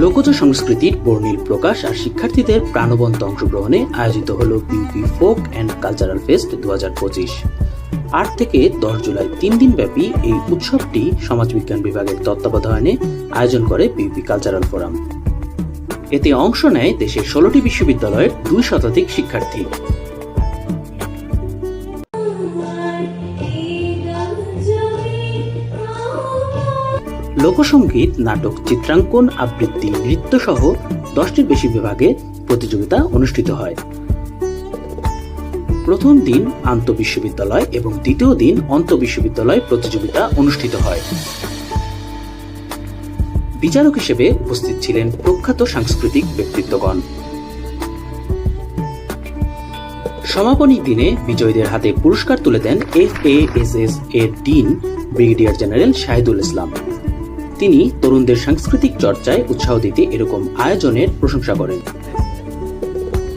লোকজ সংস্কৃতির বর্ণিল প্রকাশ আর শিক্ষার্থীদের প্রাণবন্ত অংশগ্রহণে আয়োজিত হলো BUP folk and cultural fest 2025। 8 থেকে 10 জুলাই 3 দিন ব্যাপী এই উৎসবটি সমাজবিজ্ঞান বিভাগের তত্ত্বাবধানে আয়োজন করে বিউপি কালচারাল ফোরাম। এতে অংশ নেয় দেশের 16টি বিশ্ববিদ্যালয়ের 2 শতাধিক শিক্ষার্থী। লোকসঙ্গীত, নাটক, চিত্রাঙ্কন, আবৃত্তি, নৃত্য সহ 10টির বেশি বিভাগে প্রতিযোগিতা অনুষ্ঠিত হয়। প্রথম দিন আন্তঃবিশ্ববিদ্যালয় এবং দ্বিতীয় দিন অন্তঃবিশ্ববিদ্যালয় প্রতিযোগিতা অনুষ্ঠিত হয়। বিচারক হিসেবে উপস্থিত ছিলেন প্রখ্যাত সাংস্কৃতিক ব্যক্তিত্বগণ। সমাপনী দিনে বিজয়ীদের হাতে পুরস্কার তুলে দেন FASS এর ডিন ব্রিগেডিয়ার জেনারেল শাহিদুল ইসলাম। তিনি তরুণদের সাংস্কৃতিক চর্চায় উৎসাহ দিতে এরকম আয়োজনের প্রশংসা করেন।